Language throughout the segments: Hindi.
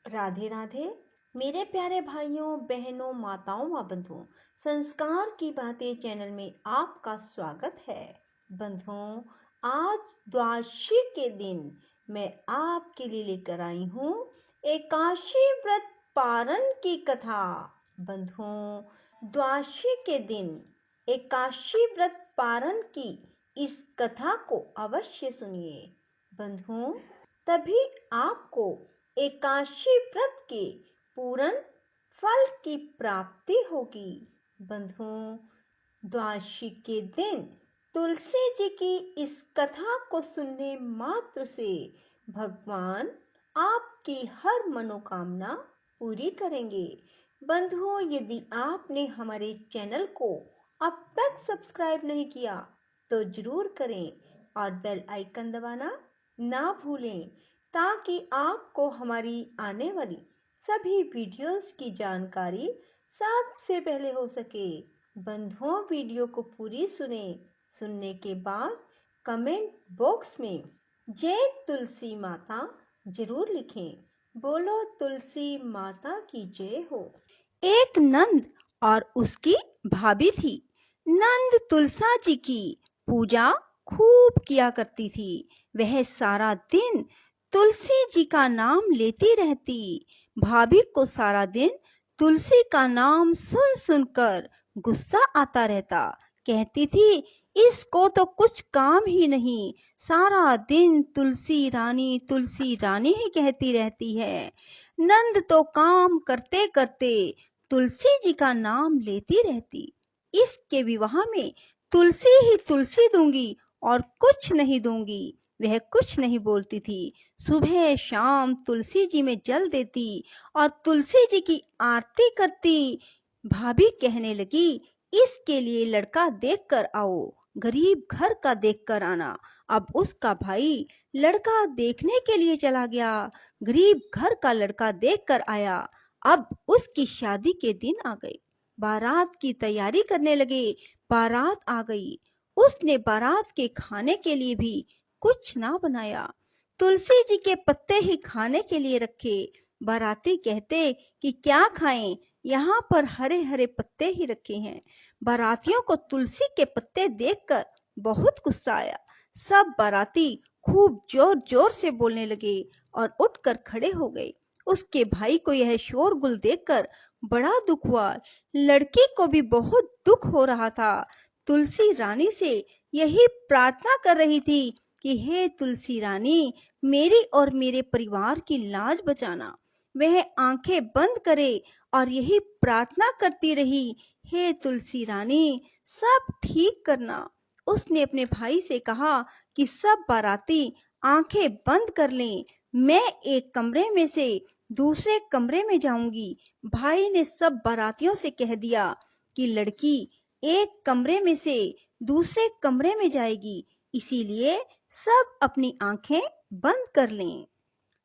राधे राधे। मेरे प्यारे भाइयों बहनों माताओं व बंधुओं, संस्कार की बातें चैनल में आपका स्वागत है। बंधुओं, आज द्वादशी के दिन मैं आपके लिए लेकर आई हूँ एकादशी व्रत पारण की कथा। बंधुओं, द्वादशी के दिन एकादशी व्रत पारण की इस कथा को अवश्य सुनिए। बंधुओं, तभी आपको एकादशी व्रत के पूर्ण फल की प्राप्ति होगी। बंधुओं, द्वादशी के दिन तुलसी जी की इस कथा को सुनने मात्र से भगवान आपकी हर मनोकामना पूरी करेंगे। बंधुओं, यदि आपने हमारे चैनल को अब तक सब्सक्राइब नहीं किया तो जरूर करें और बेल आइकन दबाना ना भूलें, ताकि आपको हमारी आने वाली सभी वीडियोस की जानकारी सबसे पहले हो सके। बंधुओं, वीडियो को पूरी सुनने के बाद कमेंट बॉक्स में जय तुलसी माता जरूर लिखें। बोलो तुलसी माता की जय हो। एक नंद और उसकी भाभी थी। नंद तुलसा जी की पूजा खूब किया करती थी। वह सारा दिन तुलसी जी का नाम लेती रहती। भाभी को सारा दिन तुलसी का नाम सुन सुनकर गुस्सा आता रहता। कहती थी, इसको तो कुछ काम ही नहीं, सारा दिन तुलसी रानी ही कहती रहती है। नंद तो काम करते करते तुलसी जी का नाम लेती रहती। इसके विवाह में तुलसी ही तुलसी दूंगी और कुछ नहीं दूंगी। वह कुछ नहीं बोलती थी। सुबह शाम तुलसी जी में जल देती और तुलसी जी की आरती करती। भाभी कहने लगी, इसके लिए लड़का देख कर आओ, गरीब घर का देख कर आना। अब उसका भाई लड़का देखने के लिए चला गया। गरीब घर का लड़का देख कर आया। अब उसकी शादी के दिन आ गए। बारात की तैयारी करने लगे। बारात आ गई। उसने बारात के खाने के लिए भी कुछ ना बनाया। तुलसी जी के पत्ते ही खाने के लिए रखे। बाराती कहते कि क्या खाएं, यहाँ पर हरे हरे पत्ते ही रखे हैं। बारातियों को तुलसी के पत्ते देखकर बहुत गुस्सा आया। सब बाराती खूब जोर जोर से बोलने लगे और उठकर खड़े हो गए। उसके भाई को यह शोरगुल देखकर बड़ा दुख हुआ। लड़की को भी बहुत दुख हो रहा था। तुलसी रानी से यही प्रार्थना कर रही थी कि हे तुलसी रानी, मेरी और मेरे परिवार की लाज बचाना। वह आंखें बंद करे और यही प्रार्थना करती रही, हे तुलसी रानी, सब ठीक करना। उसने अपने भाई से कहा कि सब बाराती आंखें बंद कर लें, मैं एक कमरे में से दूसरे कमरे में जाऊंगी। भाई ने सब बारातियों से कह दिया कि लड़की एक कमरे में से दूसरे कमरे में जाएगी, इसीलिए सब अपनी आंखें बंद कर लें।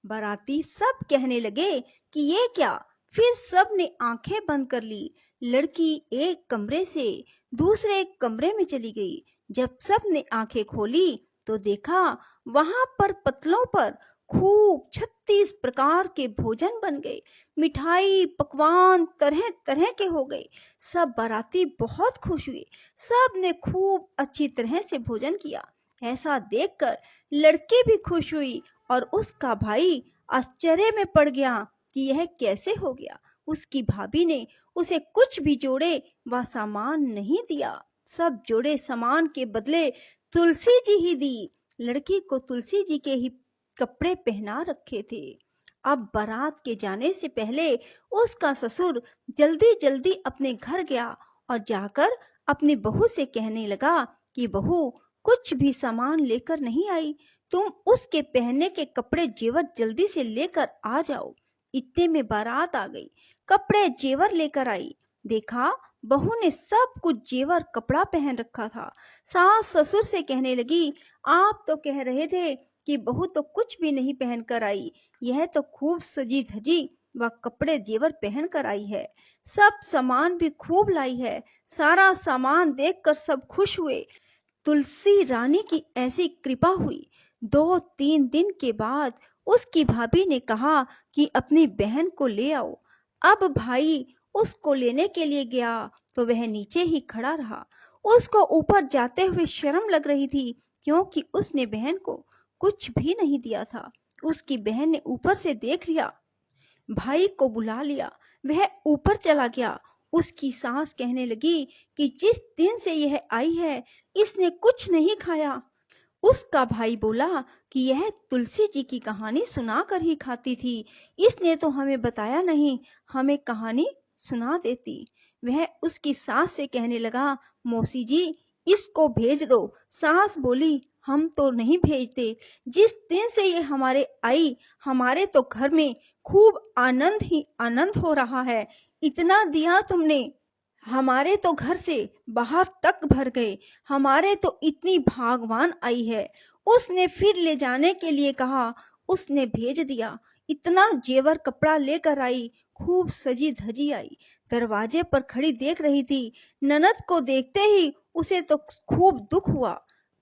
बाराती सब कहने लगे कि ये क्या। फिर सब ने आंखें बंद कर ली। लड़की एक कमरे से दूसरे कमरे में चली गई। जब सब ने आंखें खोली तो देखा वहां पर पतलों पर खूब 36 प्रकार के भोजन बन गए। मिठाई पकवान तरह तरह के हो गए। सब बाराती बहुत खुश हुए। सब ने खूब अच्छी तरह से भोजन किया। ऐसा देखकर लड़की भी खुश हुई और उसका भाई आश्चर्य में पड़ गया कि यह कैसे हो गया। उसकी भाभी ने उसे कुछ भी जोड़े व सामान नहीं दिया। सब जोड़े सामान के बदले तुलसी जी ही दी। लड़की को तुलसी जी के ही कपड़े पहना रखे थे। अब बारात के जाने से पहले उसका ससुर जल्दी जल्दी अपने घर गया और जाकर अपनी बहू से कहने लगा कि बहू, कुछ भी सामान लेकर नहीं आई, तुम उसके पहनने के कपड़े जेवर जल्दी से लेकर आ जाओ। इतने में बारात आ गई। कपड़े जेवर लेकर आई। देखा बहू ने सब कुछ जेवर कपड़ा पहन रखा था। सास ससुर से कहने लगी, आप तो कह रहे थे कि बहू तो कुछ भी नहीं पहन कर आई, यह तो खूब सजी धजी व कपड़े जेवर पहन कर आई है। सब सामान भी खूब लाई है। सारा सामान देखकर सब खुश हुए। तुलसी रानी की ऐसी कृपा हुई। 2-3 दिन के बाद उसकी भाभी ने कहा कि अपनी बहन को ले आओ। अब भाई उसको लेने के लिए गया तो वह नीचे ही खड़ा रहा। उसको ऊपर जाते हुए शर्म लग रही थी, क्योंकि उसने बहन को कुछ भी नहीं दिया था। उसकी बहन ने ऊपर से देख लिया, भाई को बुला लिया, वह ऊपर चला गया। उसकी सास कहने लगी कि जिस दिन से यह आई है इसने कुछ नहीं खाया। उसका भाई बोला कि यह तुलसी जी की कहानी सुना कर ही खाती थी, इसने तो हमें बताया नहीं, हमें कहानी सुना देती। वह उसकी सास से कहने लगा, मौसी जी इसको भेज दो। सास बोली, हम तो नहीं भेजते, जिस दिन से ये हमारे आई हमारे तो घर में खूब आनंद ही आनंद हो रहा है। इतना दिया तुमने, हमारे तो घर से बाहर तक भर गए, हमारे तो इतनी भागवान आई है। उसने फिर ले जाने के लिए कहा, उसने भेज दिया। इतना जेवर कपड़ा लेकर आई, खूब सजी धजी आई। दरवाजे पर खड़ी देख रही थी। ननद को देखते ही उसे तो खूब दुख हुआ।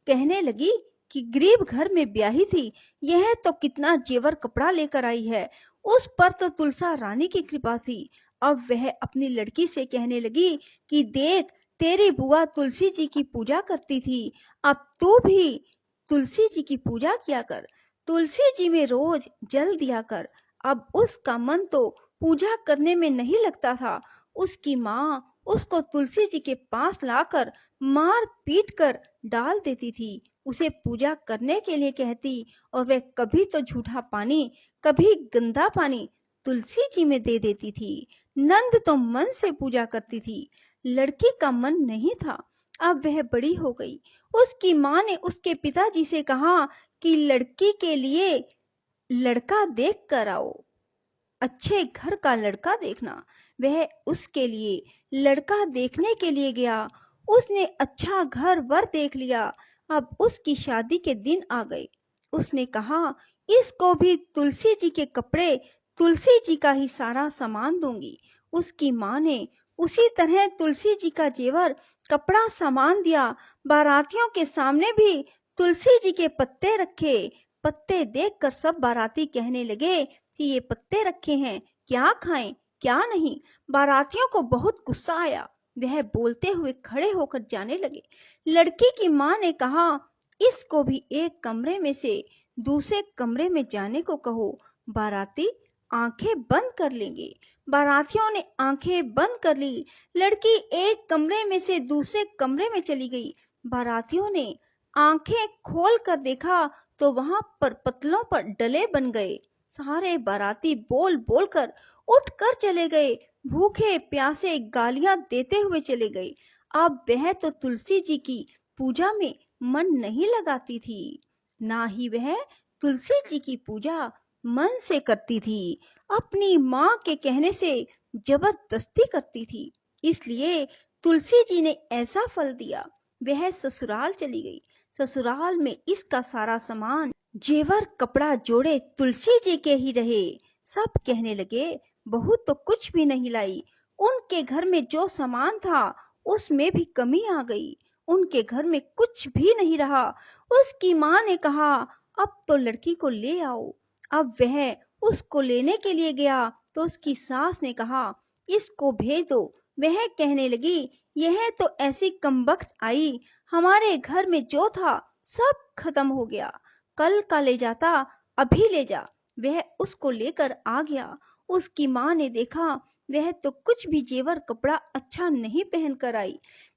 कहने लगी कि गरीब घर में ब्याही थी, यह तो कितना जेवर कपड़ा लेकर आई है। उस पर तो तुलसा रानी की कृपा थी। अब वह अपनी लड़की से कहने लगी कि देख, तेरी बुआ तुलसी जी की पूजा करती थी, अब तू भी तुलसी जी की पूजा किया कर, तुलसी जी में रोज जल दिया कर। अब उसका मन तो पूजा करने में नहीं लगता था। उसकी माँ उसको तुलसी जी के पास लाकर मार पीट कर डाल देती थी, उसे पूजा करने के लिए कहती, और वह कभी तो झूठा पानी, कभी गंदा पानी तुलसी जी में दे देती थी। नंद तो मन से पूजा करती थी, लड़की का मन नहीं था। अब वह बड़ी हो गई। उसकी माँ ने उसके पिताजी से कहा कि लड़की के लिए लड़का देख कर आओ, अच्छे घर का लड़का देखना। वह उसके लिए लड़का देखने के लिए गया। उसने अच्छा घर वर देख लिया। अब उसकी शादी के दिन आ गए। उसने कहा, इसको भी तुलसी जी के कपड़े, तुलसी जी का ही सारा सामान दूंगी। उसकी माँ ने उसी तरह तुलसी जी का जेवर, कपड़ा, सामान दिया। बारातियों के सामने भी तुलसी जी के पत्ते रखे। पत्ते देखकर सब बाराती कहने लगे कि ये पत्ते रखे हैं, क्या खाएं क्या नहीं। बारातियों को बहुत गुस्सा आया, वह बोलते हुए खड़े होकर जाने लगे। लड़की की माँ ने कहा, इसको भी एक कमरे में से दूसरे कमरे में जाने को कहो, बाराती आंखें बंद कर लेंगे। बारातियों ने आंखें बंद कर ली। लड़की एक कमरे में से दूसरे कमरे में चली गई। बारातियों ने आंखें खोल कर देखा तो वहां पर पतलों पर डले बन गए। सारे बाराती बोल बोल कर उठ कर चले गए। भूखे प्यासे गालियां देते हुए चले गए। अब वह तो तुलसी जी की पूजा में मन नहीं लगाती थी, ना ही वह तुलसी जी की पूजा मन से करती थी, अपनी माँ के कहने से जबरदस्ती करती थी। इसलिए तुलसी जी ने ऐसा फल दिया। वह ससुराल चली गई। ससुराल में इसका सारा सामान, जेवर, कपड़ा, जोड़े तुलसी जी के ही रहे। सब कहने लगे, बहू तो कुछ भी नहीं लाई। उनके घर में जो सामान था उसमें भी कमी आ गई। उनके घर में कुछ भी नहीं रहा। उसकी माँ ने कहा, अब तो लड़की को ले आओ। अब वह उसको लेने के लिए गया तो उसकी सास ने कहा, इसको भेज दो। वह कहने लगी, यह तो ऐसी कमबख्त आई, हमारे घर में जो था सब खत्म हो गया। कल का ले जाता, अभी ले जा। वह उसको लेकर आ गया। उसकी माँ ने देखा वह तो कुछ भी जेवर कपड़ा अच्छा नहीं पहन कर आई।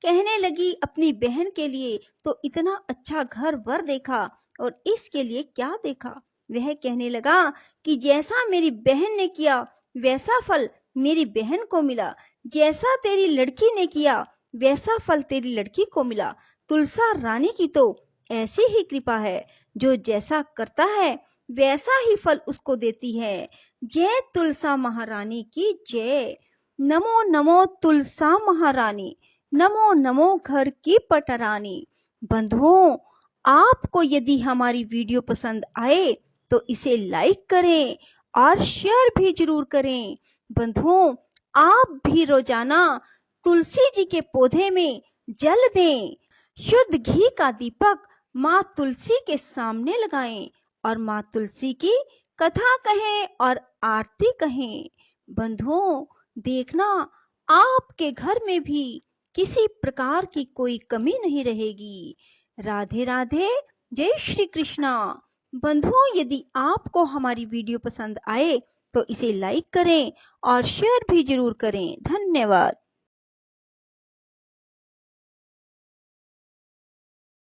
कहने लगी, अपनी बहन के लिए तो इतना अच्छा घर वर देखा और इसके लिए क्या देखा। वह कहने लगा कि जैसा मेरी बहन ने किया वैसा फल मेरी बहन को मिला, जैसा तेरी लड़की ने किया वैसा फल तेरी लड़की को मिला। तुलसा रानी की तो ऐसी ही कृपा है, जो जैसा करता है वैसा ही फल उसको देती है। जय तुलसा महारानी की जय। नमो नमो तुलसा महारानी, नमो नमो घर की पटरानी। बंधुओं, आपको यदि हमारी वीडियो पसंद आए तो इसे लाइक करें और शेयर भी जरूर करें। बंधुओं, आप भी रोजाना तुलसी जी के पौधे में जल दें। शुद्ध घी का दीपक माँ तुलसी के सामने लगाएं और माँ तुलसी की कथा कहें और आरती कहें। बंधुओं, देखना आपके घर में भी किसी प्रकार की कोई कमी नहीं रहेगी। राधे राधे, जय श्री कृष्णा। बंधुओं, यदि आपको हमारी वीडियो पसंद आए तो इसे लाइक करें और शेयर भी जरूर करें। धन्यवाद।